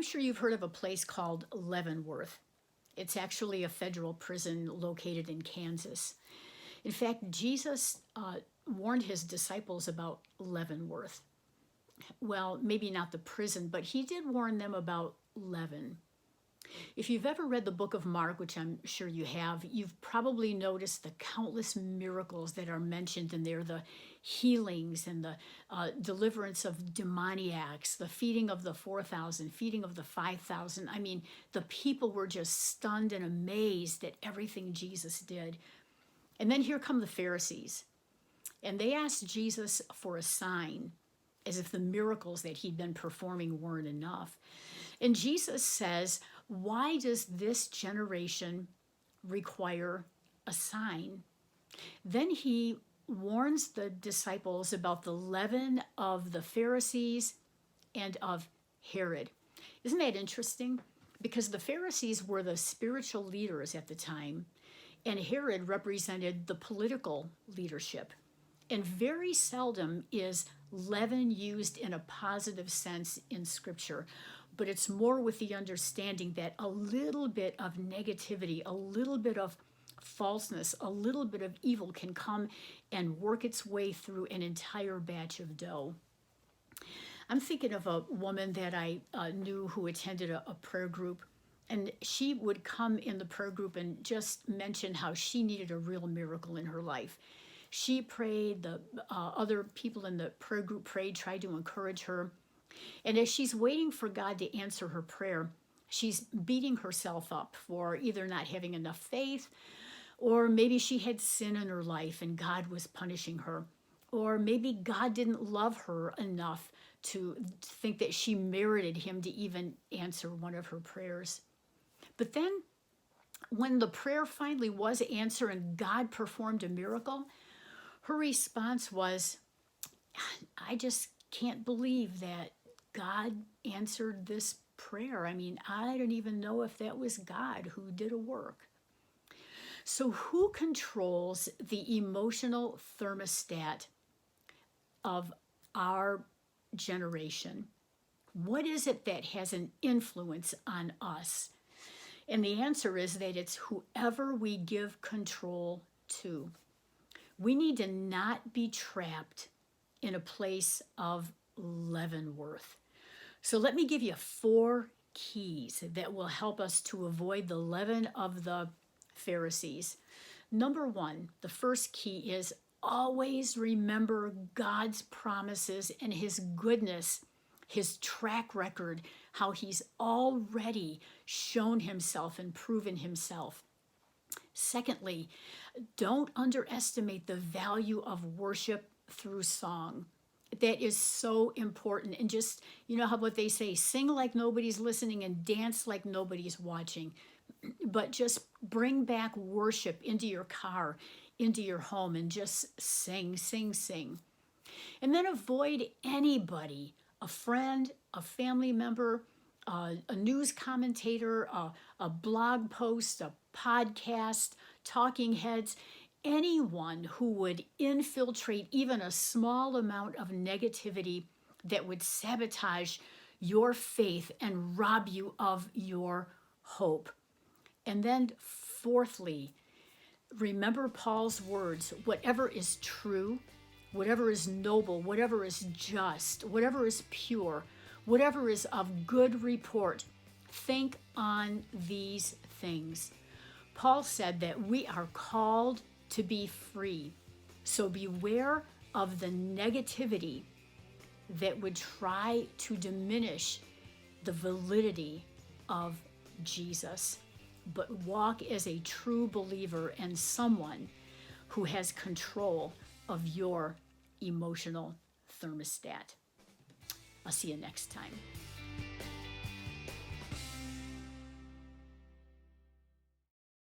sure you've heard of a place called Leavenworth. It's actually a federal prison located in Kansas. In fact, Jesus warned his disciples about Leavenworth. Well, maybe not the prison, but he did warn them about leaven. If you've ever read the book of Mark, which I'm sure you have, you've probably noticed the countless miracles that are mentioned in there, the healings and the deliverance of demoniacs, the feeding of the 4,000, feeding of the 5,000. I mean, the people were just stunned and amazed at everything Jesus did. And then here come the Pharisees, and they asked Jesus for a sign, as if the miracles that he'd been performing weren't enough. And Jesus says, why does this generation require a sign? Then he warns the disciples about the leaven of the Pharisees and of Herod. Isn't that interesting? Because the Pharisees were the spiritual leaders at the time, and Herod represented the political leadership. And very seldom is leaven used in a positive sense in Scripture, but it's more with the understanding that a little bit of negativity, a little bit of falseness, a little bit of evil can come and work its way through an entire batch of dough. I'm thinking of a woman that I knew who attended a prayer group, and she would come in the prayer group and just mention how she needed a real miracle in her life. She prayed, the other people in the prayer group prayed, tried to encourage her. And as she's waiting for God to answer her prayer, she's beating herself up for either not having enough faith, or maybe she had sin in her life and God was punishing her, or maybe God didn't love her enough to think that she merited him to even answer one of her prayers. But then when the prayer finally was answered and God performed a miracle, her response was, I just can't believe that God answered this prayer. I mean, I don't even know if that was God who did a work. So who controls the emotional thermostat of our generation? What is it that has an influence on us? And the answer is that it's whoever we give control to. We need to not be trapped in a place of Leavenworth. So let me give you 4 keys that will help us to avoid the leaven of the Pharisees. Number 1, the first key is always remember God's promises and his goodness, his track record, how he's already shown himself and proven himself. Secondly, don't underestimate the value of worship through song. That is so important. And just, you know how what they say, sing like nobody's listening and dance like nobody's watching. But just bring back worship into your car, into your home, and just sing, sing, sing. And then avoid anybody, a friend, a family member, a news commentator, a blog post, a podcast, talking heads, anyone who would infiltrate even a small amount of negativity that would sabotage your faith and rob you of your hope. And then fourthly, remember Paul's words, whatever is true, whatever is noble, whatever is just, whatever is pure, whatever is of good report, think on these things. Paul said that we are called to be free. So beware of the negativity that would try to diminish the validity of Jesus, but walk as a true believer and someone who has control of your emotional thermostat. I'll see you next time.